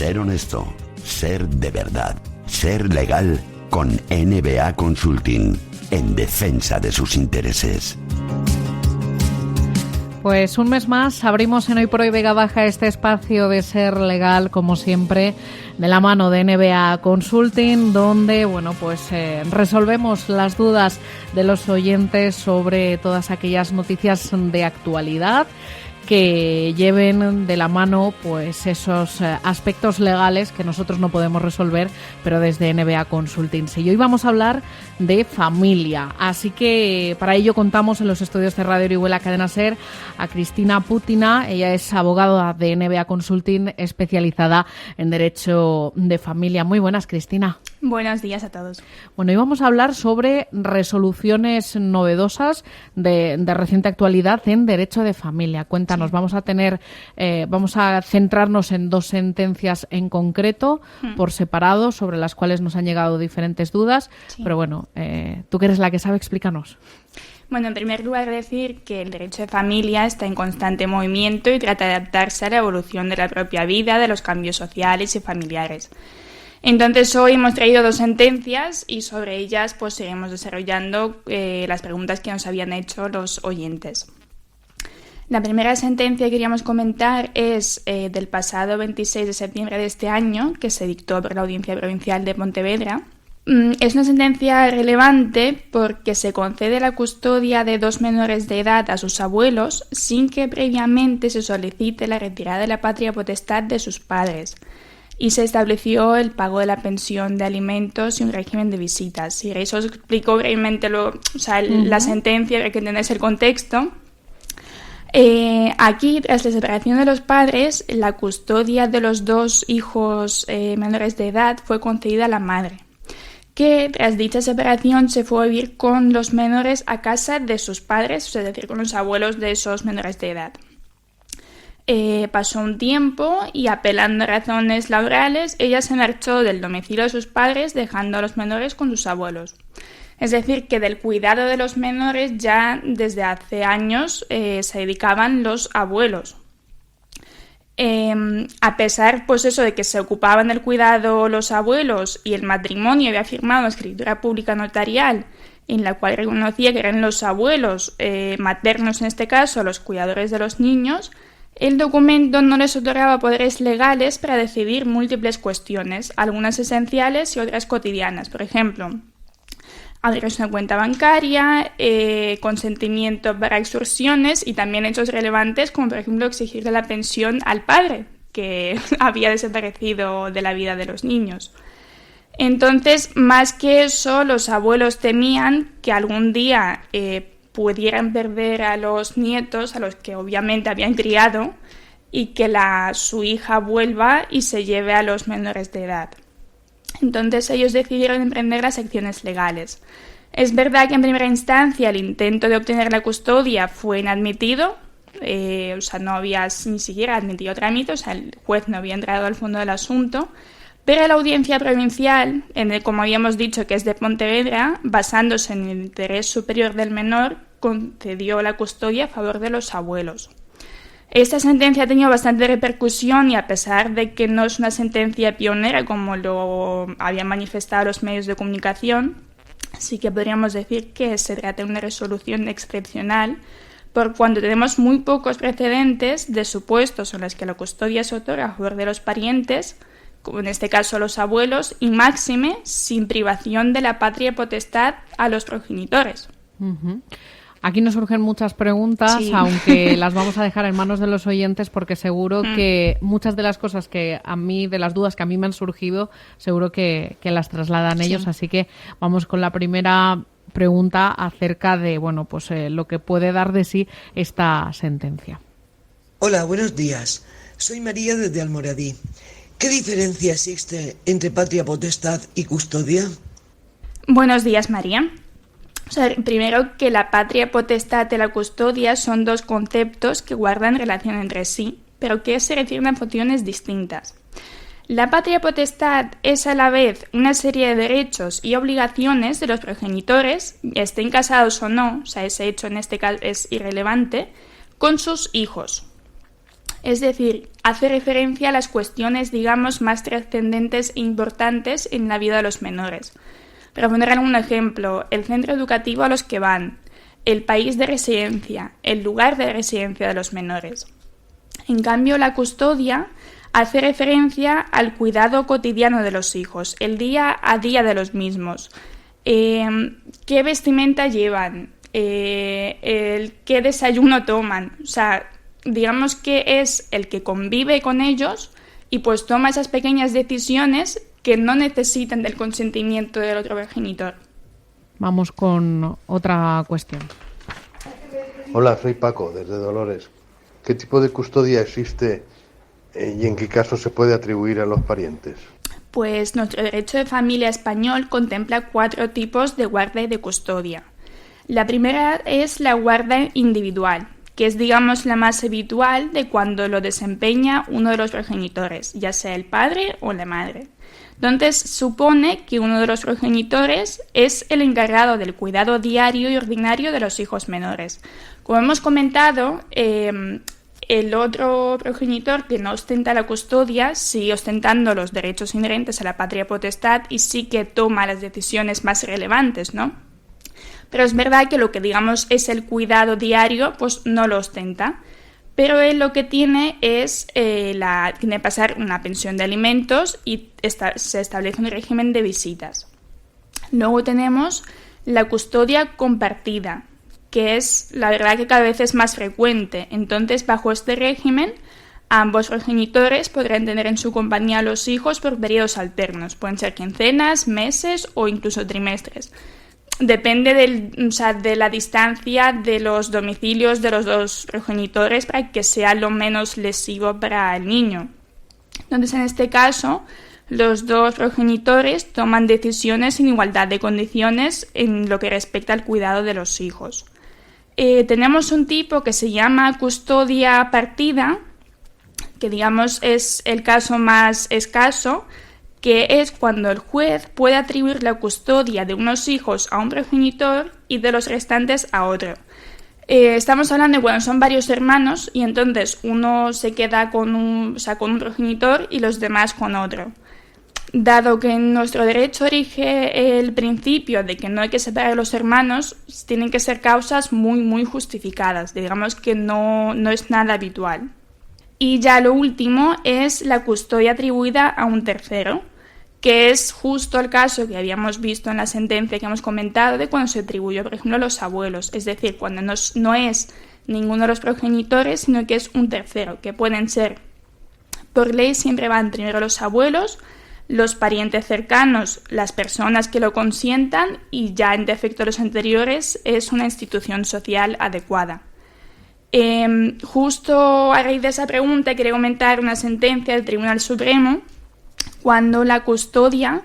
Ser honesto, ser de verdad, ser legal con NBA Consulting, en defensa de sus intereses. Pues un mes más abrimos en Hoy por Hoy Vega Baja este espacio de Ser Legal, como siempre, de la mano de NBA Consulting, donde resolvemos las dudas de los oyentes sobre todas aquellas noticias de actualidad que lleven de la mano pues esos aspectos legales que nosotros no podemos resolver, pero desde NBA Consulting sí. Y hoy vamos a hablar de familia, así que para ello contamos en los estudios de Radio Orihuela Cadena Ser a Cristina Putina. Ella es abogada de NBA Consulting, especializada en Derecho de Familia. Muy buenas, Cristina. Buenos días a todos. Bueno, hoy vamos a hablar sobre resoluciones novedosas de reciente actualidad en Derecho de Familia. Cuéntanos, vamos a centrarnos en dos sentencias en concreto, por separado, sobre las cuales nos han llegado diferentes dudas, pero bueno, tú que eres la que sabe, explícanos. Bueno, en primer lugar decir que el derecho de familia está en constante movimiento y trata de adaptarse a la evolución de la propia vida, de los cambios sociales y familiares. Entonces hoy hemos traído dos sentencias y sobre ellas pues seguimos desarrollando las preguntas que nos habían hecho los oyentes. La primera sentencia que queríamos comentar es del pasado 26 de septiembre de este año, que se dictó por la Audiencia Provincial de Pontevedra. Es una sentencia relevante porque se concede la custodia de dos menores de edad a sus abuelos sin que previamente se solicite la retirada de la patria potestad de sus padres. Y se estableció el pago de la pensión de alimentos y un régimen de visitas. Y eso os explico brevemente la sentencia para que entendáis el contexto. Aquí, tras la separación de los padres, la custodia de los dos hijos menores de edad fue concedida a la madre, que tras dicha separación se fue a vivir con los menores a casa de sus padres, es decir, con los abuelos de esos menores de edad. Pasó un tiempo y, apelando a razones laborales, ella se marchó del domicilio de sus padres, dejando a los menores con sus abuelos. Es decir, que del cuidado de los menores ya desde hace años se dedicaban los abuelos. A pesar de que se ocupaban del cuidado los abuelos y el matrimonio había firmado una escritura pública notarial en la cual reconocía que eran los abuelos maternos, en este caso, los cuidadores de los niños, el documento no les otorgaba poderes legales para decidir múltiples cuestiones, algunas esenciales y otras cotidianas. Por ejemplo, abrirse una cuenta bancaria, consentimiento para extorsiones y también hechos relevantes como, por ejemplo, exigirle la pensión al padre, que había desaparecido de la vida de los niños. Entonces, más que eso, los abuelos temían que algún día pudieran perder a los nietos, a los que obviamente habían criado, y que su hija vuelva y se lleve a los menores de edad. Entonces ellos decidieron emprender las acciones legales. Es verdad que en primera instancia el intento de obtener la custodia fue inadmitido, no había ni siquiera admitido trámite, el juez no había entrado al fondo del asunto, pero la Audiencia Provincial, como habíamos dicho que es de Pontevedra, basándose en el interés superior del menor, concedió la custodia a favor de los abuelos. Esta sentencia ha tenido bastante repercusión y, a pesar de que no es una sentencia pionera como lo habían manifestado los medios de comunicación, sí que podríamos decir que se trata de una resolución excepcional por cuanto tenemos muy pocos precedentes de supuestos en los que la custodia se otorga a favor de los parientes, como en este caso los abuelos, y máxime sin privación de la patria potestad a los progenitores. Uh-huh. Aquí nos surgen muchas preguntas, sí, aunque las vamos a dejar en manos de los oyentes porque seguro que muchas de las cosas de las dudas que a mí me han surgido, seguro que las trasladan ellos. Así que vamos con la primera pregunta acerca de lo que puede dar de sí esta sentencia. Hola, buenos días. Soy María desde Almoradí. ¿Qué diferencia existe entre patria potestad y custodia? Buenos días, María. Primero, que la patria potestad y la custodia son dos conceptos que guardan relación entre sí, pero que se refieren a funciones distintas. La patria potestad es a la vez una serie de derechos y obligaciones de los progenitores, estén casados o no, ese hecho en este caso es irrelevante, con sus hijos. Es decir, hace referencia a las cuestiones, digamos, más trascendentes e importantes en la vida de los menores. Para poner algún ejemplo, el centro educativo a los que van, el país de residencia, el lugar de residencia de los menores. En cambio, la custodia hace referencia al cuidado cotidiano de los hijos, el día a día de los mismos. ¿Qué vestimenta llevan? ¿Qué desayuno toman? O sea, digamos que es el que convive con ellos y pues toma esas pequeñas decisiones que no necesitan del consentimiento del otro progenitor. Vamos con otra cuestión. Hola, soy Paco, desde Dolores. ¿Qué tipo de custodia existe y en qué caso se puede atribuir a los parientes? Pues nuestro derecho de familia español contempla 4 tipos de guarda y de custodia. La primera es la guarda individual, que es, digamos, la más habitual de cuando lo desempeña uno de los progenitores, ya sea el padre o la madre. Entonces, supone que uno de los progenitores es el encargado del cuidado diario y ordinario de los hijos menores. Como hemos comentado, el otro progenitor que no ostenta la custodia sigue ostentando los derechos inherentes a la patria potestad y sí que toma las decisiones más relevantes, ¿no? Pero es verdad que lo que digamos es el cuidado diario, pues no lo ostenta. Pero él lo que tiene es tiene que pasar una pensión de alimentos y se establece un régimen de visitas. Luego tenemos la custodia compartida, que es la verdad que cada vez es más frecuente. Entonces, bajo este régimen, ambos progenitores podrán tener en su compañía a los hijos por periodos alternos. Pueden ser quincenas, meses o incluso trimestres. Depende de la distancia de los domicilios de los dos progenitores para que sea lo menos lesivo para el niño. Entonces, en este caso, los dos progenitores toman decisiones en igualdad de condiciones en lo que respecta al cuidado de los hijos. Tenemos un tipo que se llama custodia partida, que digamos es el caso más escaso, que es cuando el juez puede atribuir la custodia de unos hijos a un progenitor y de los restantes a otro. Estamos hablando de cuando son varios hermanos y entonces uno se queda con un progenitor y los demás con otro. Dado que en nuestro derecho rige el principio de que no hay que separar a los hermanos, tienen que ser causas muy, muy justificadas. Digamos que no es nada habitual. Y ya lo último es la custodia atribuida a un tercero, que es justo el caso que habíamos visto en la sentencia que hemos comentado de cuando se atribuyó, por ejemplo, a los abuelos. Es decir, cuando no es ninguno de los progenitores, sino que es un tercero, que pueden ser, por ley siempre van primero los abuelos, los parientes cercanos, las personas que lo consientan y ya en defecto de los anteriores es una institución social adecuada. Justo a raíz de esa pregunta quería comentar una sentencia del Tribunal Supremo cuando la custodia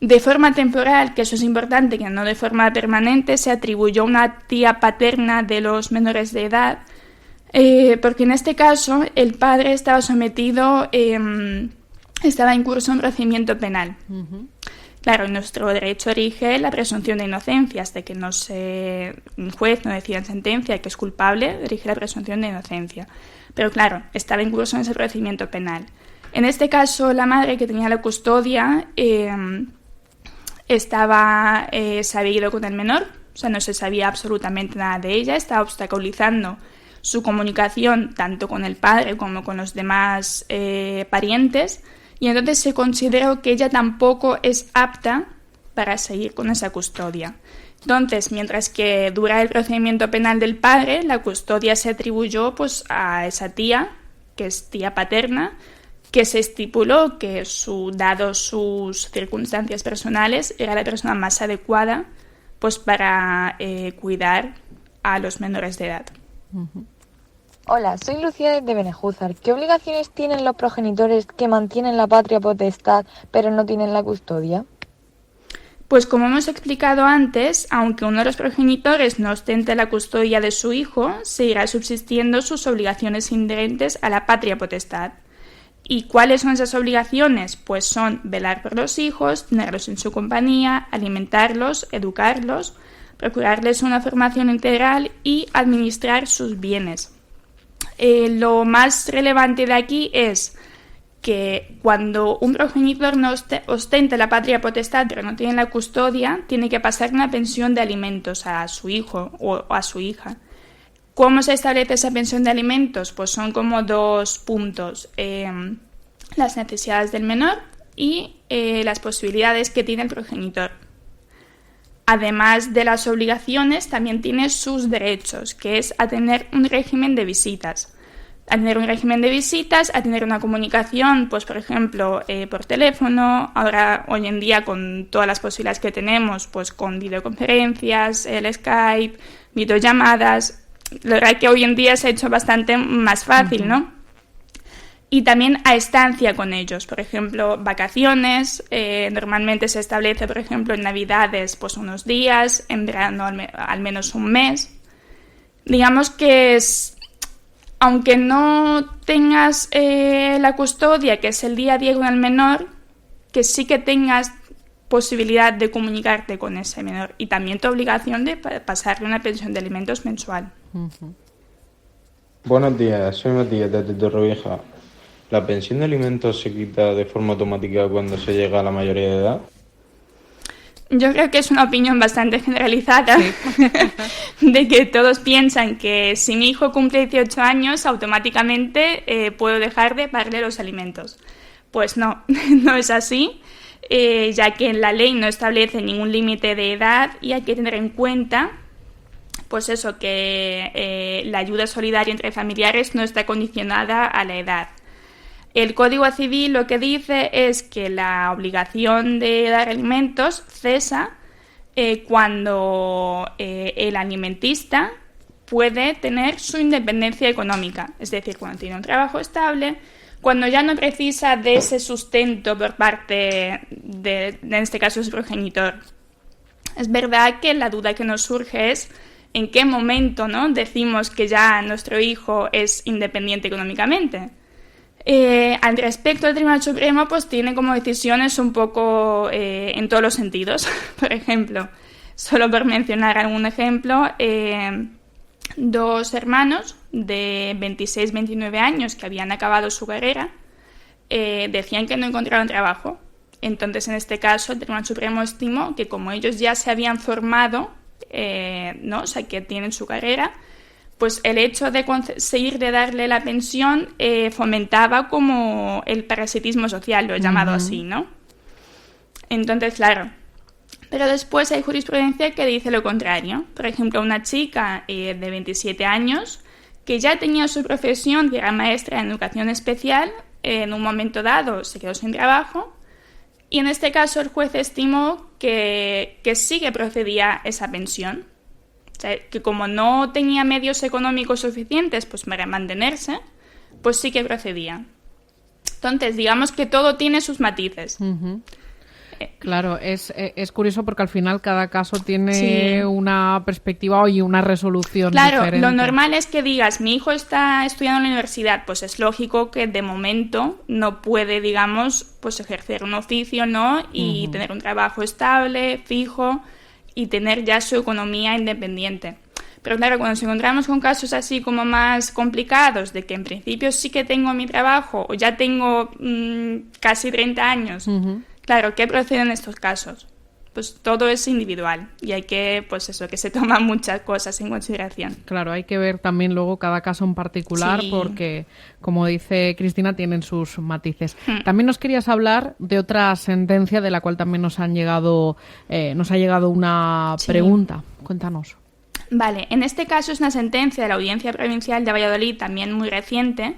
de forma temporal, que eso es importante, que no de forma permanente, se atribuyó a una tía paterna de los menores de edad, porque en este caso el padre estaba sometido, estaba en curso un procedimiento penal. Uh-huh. Claro, nuestro derecho rige la presunción de inocencia, hasta que un juez no decida en sentencia que es culpable, rige la presunción de inocencia. Pero claro, estaba en curso en ese procedimiento penal. En este caso, la madre que tenía la custodia se había ido con el menor, o sea, no se sabía absolutamente nada de ella, estaba obstaculizando su comunicación tanto con el padre como con los demás parientes, y entonces se consideró que ella tampoco es apta para seguir con esa custodia. Entonces, mientras que dura el procedimiento penal del padre, la custodia se atribuyó pues a esa tía, que es tía paterna, que se estipuló que, dado sus circunstancias personales, era la persona más adecuada pues para cuidar a los menores de edad. Uh-huh. Hola, soy Lucía desde Benejúzar. ¿Qué obligaciones tienen los progenitores que mantienen la patria potestad pero no tienen la custodia? Pues como hemos explicado antes, aunque uno de los progenitores no ostente la custodia de su hijo, seguirá subsistiendo sus obligaciones inherentes a la patria potestad. ¿Y cuáles son esas obligaciones? Pues son velar por los hijos, tenerlos en su compañía, alimentarlos, educarlos, procurarles una formación integral y administrar sus bienes. Lo más relevante de aquí es que cuando un progenitor no ostenta la patria potestad pero no tiene la custodia, tiene que pasar una pensión de alimentos a su hijo o a su hija. ¿Cómo se establece esa pensión de alimentos? Pues son como 2 puntos. Las necesidades del menor y las posibilidades que tiene el progenitor. Además de las obligaciones, también tiene sus derechos, que es a tener un régimen de visitas. A tener un régimen de visitas, a tener una comunicación, pues por ejemplo, por teléfono, ahora hoy en día con todas las posibilidades que tenemos, pues con videoconferencias, el Skype, videollamadas. La verdad que hoy en día se ha hecho bastante más fácil, ¿no? Y también a estancia con ellos, por ejemplo, vacaciones, normalmente se establece, por ejemplo, en Navidades, pues unos días, en verano al menos un mes. Digamos que aunque no tengas la custodia, que es el día a día con el menor, que sí que tengas posibilidad de comunicarte con ese menor y también tu obligación de pasarle una pensión de alimentos mensual. Buenos días, soy Matías desde Torrevieja. ¿La pensión de alimentos se quita de forma automática cuando se llega a la mayoría de edad? Yo creo que es una opinión bastante generalizada, sí. De que todos piensan que si mi hijo cumple 18 años, automáticamente puedo dejar de pagarle los alimentos. Pues no, no es así, ya que la ley no establece ningún límite de edad y hay que tener en cuenta, pues eso, que la ayuda solidaria entre familiares no está condicionada a la edad. El Código Civil lo que dice es que la obligación de dar alimentos cesa cuando el alimentista puede tener su independencia económica, es decir, cuando tiene un trabajo estable, cuando ya no precisa de ese sustento por parte de en este caso, su progenitor. Es verdad que la duda que nos surge es en qué momento, ¿no?, decimos que ya nuestro hijo es independiente económicamente. Al respecto, el Tribunal Supremo pues tiene como decisiones un poco en todos los sentidos. Por ejemplo, solo por mencionar algún ejemplo, 2 hermanos de 26-29 años que habían acabado su carrera decían que no encontraron trabajo. Entonces, en este caso, el Tribunal Supremo estimó que como ellos ya se habían formado, ¿no?, o sea, que tienen su carrera, pues el hecho de conseguir de darle la pensión fomentaba como el parasitismo social, lo he llamado así, ¿no? Entonces, claro. Pero después hay jurisprudencia que dice lo contrario. Por ejemplo, una chica de 27 años que ya tenía su profesión, que era maestra en educación especial, en un momento dado se quedó sin trabajo y en este caso el juez estimó que sí que procedía esa pensión. O sea, que como no tenía medios económicos suficientes pues para mantenerse, pues sí que procedía. Entonces, digamos que todo tiene sus matices. Claro, es curioso porque al final cada caso tiene una perspectiva y una resolución diferente. Lo normal es que digas, mi hijo está estudiando en la universidad, pues es lógico que de momento no puede, digamos, pues ejercer un oficio, ¿no? Y tener un trabajo estable, fijo, y tener ya su economía independiente. Pero claro, cuando nos encontramos con casos así como más complicados, de que en principio sí que tengo mi trabajo o ya tengo casi 30 años, claro, ¿qué procede en estos casos? Pues todo es individual y hay que, pues eso, que se toman muchas cosas en consideración. Claro, hay que ver también luego cada caso en particular porque, como dice Cristina, tienen sus matices. También nos querías hablar de otra sentencia de la cual también nos ha llegado una pregunta. Cuéntanos. Vale, en este caso es una sentencia de la Audiencia Provincial de Valladolid, también muy reciente.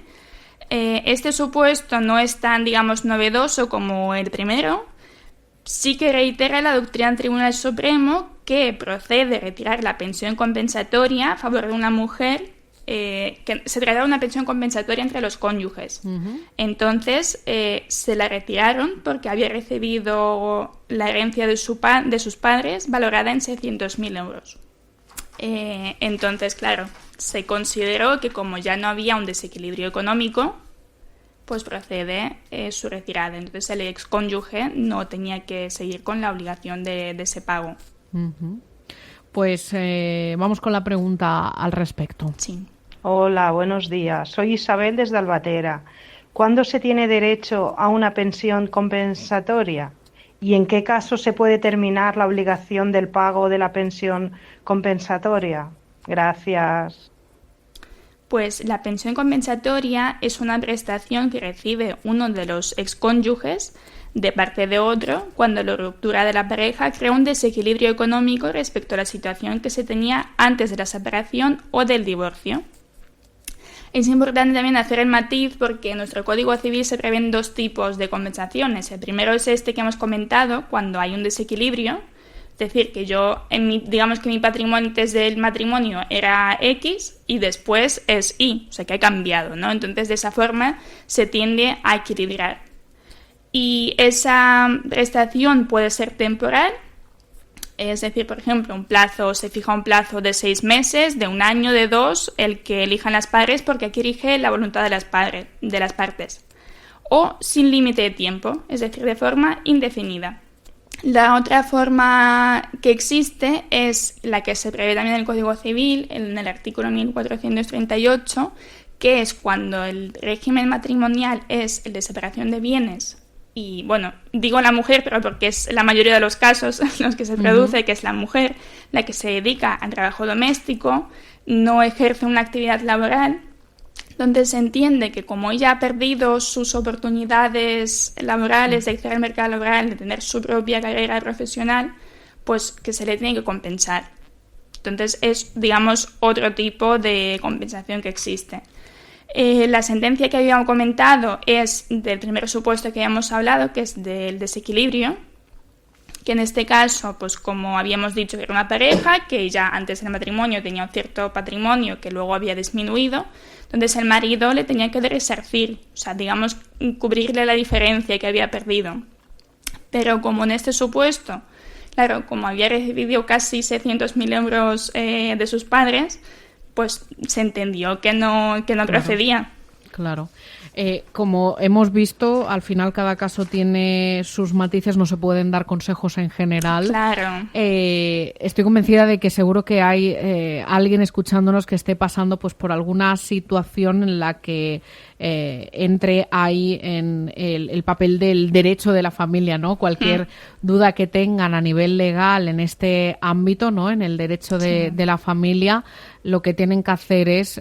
Este supuesto no es tan, digamos, novedoso como el primero. Sí que reitera la doctrina del Tribunal Supremo que procede retirar la pensión compensatoria a favor de una mujer, que se trata de una pensión compensatoria entre los cónyuges. Entonces, se la retiraron porque había recibido la herencia de sus padres valorada en 600.000 euros. Entonces, claro, se consideró que como ya no había un desequilibrio económico, pues procede su retirada. Entonces el excónyuge no tenía que seguir con la obligación de ese pago. Pues vamos con la pregunta al respecto. Sí. Hola, buenos días. Soy Isabel desde Albatera. ¿Cuándo se tiene derecho a una pensión compensatoria? ¿Y en qué caso se puede terminar la obligación del pago de la pensión compensatoria? Gracias. Pues la pensión compensatoria es una prestación que recibe uno de los excónyuges de parte de otro cuando la ruptura de la pareja crea un desequilibrio económico respecto a la situación que se tenía antes de la separación o del divorcio. Es importante también hacer el matiz porque en nuestro Código Civil se prevén 2 tipos de compensaciones. El primero es este que hemos comentado, cuando hay un desequilibrio, es decir, que digamos que mi patrimonio antes del matrimonio era X y después es Y, o sea que ha cambiado, ¿no? Entonces de esa forma se tiende a equilibrar. Y esa prestación puede ser temporal, es decir, por ejemplo, se fija un plazo de 6 meses, de 1 año, de 2, el que elijan las partes, porque aquí rige la voluntad de las partes. O sin límite de tiempo, es decir, de forma indefinida. La otra forma que existe es la que se prevé también en el Código Civil, en el artículo 1438, que es cuando el régimen matrimonial es el de separación de bienes. Y bueno, digo la mujer, pero porque es la mayoría de los casos en los que se produce, que es la mujer la que se dedica al trabajo doméstico, no ejerce una actividad laboral, donde se entiende que como ella ha perdido sus oportunidades laborales de acceder al mercado laboral, de tener su propia carrera profesional, pues que se le tiene que compensar. Entonces es, digamos, otro tipo de compensación que existe. La sentencia que habíamos comentado es del primer supuesto que habíamos hablado, que es del desequilibrio, que en este caso, pues como habíamos dicho, era una pareja que ya antes del matrimonio tenía un cierto patrimonio que luego había disminuido, entonces el marido le tenía que resarcir, o sea, digamos, cubrirle la diferencia que había perdido. Pero como en este supuesto, claro, como había recibido casi 600.000 euros de sus padres, pues se entendió que no procedía. Claro. Como hemos visto, al final cada caso tiene sus matices, no se pueden dar consejos en general. Claro. Estoy convencida de que seguro que hay alguien escuchándonos que esté pasando pues por alguna situación en la que entre ahí en el papel del derecho de la familia, ¿no? Cualquier duda que tengan a nivel legal en este ámbito, ¿no? En el derecho de la familia, lo que tienen que hacer es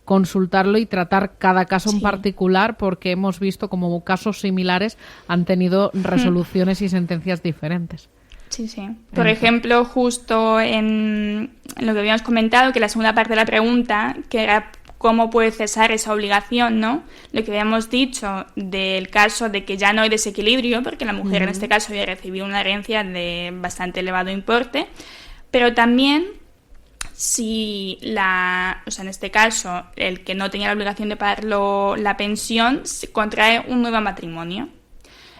consultarlo y tratar cada caso en particular, porque hemos visto como casos similares han tenido resoluciones y sentencias diferentes. Sí. Por ejemplo, justo en lo que habíamos comentado, que la segunda parte de la pregunta, que era cómo puede cesar esa obligación, ¿no? Lo que habíamos dicho del caso de que ya no hay desequilibrio, porque la mujer en este caso había recibido una herencia de bastante elevado importe, pero también si en este caso el que no tenía la obligación de pagar la pensión contrae un nuevo matrimonio.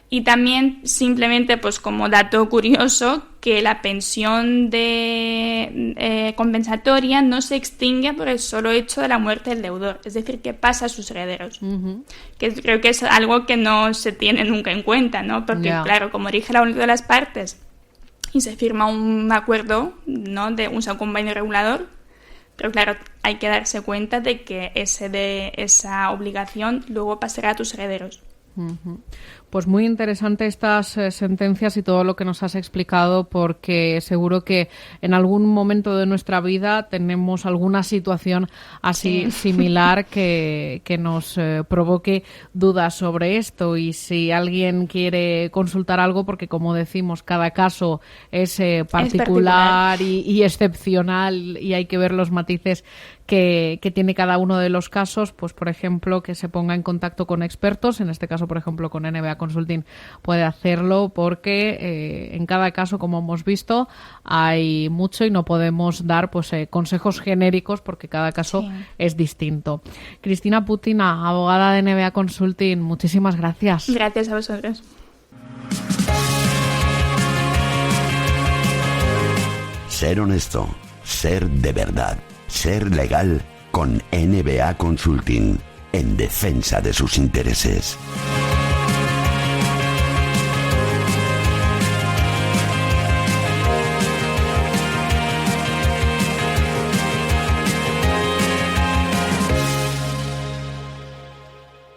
Y también simplemente pues como dato curioso que la pensión compensatoria no se extingue por el solo hecho de la muerte del deudor, es decir, que pasa a sus herederos, que creo que es algo que no se tiene nunca en cuenta, ¿no? Porque claro, como rige la voluntad de las partes y se firma un acuerdo, ¿no? de un convenio regulador, pero claro, hay que darse cuenta de que esa obligación luego pasará a tus herederos. Pues muy interesante estas sentencias y todo lo que nos has explicado, porque seguro que en algún momento de nuestra vida tenemos alguna situación así similar que nos provoque dudas sobre esto. Y si alguien quiere consultar algo, porque como decimos, cada caso es particular y excepcional y hay que ver los matices que tiene cada uno de los casos, pues por ejemplo que se ponga en contacto con expertos, en este caso por ejemplo con NBA Consulting puede hacerlo, porque en cada caso, como hemos visto, hay mucho y no podemos dar pues consejos genéricos porque cada caso es distinto. Cristina Putina, abogada de NBA Consulting, muchísimas gracias. Gracias a vosotros. Ser honesto, ser de verdad, ser legal con NBA Consulting, en defensa de sus intereses.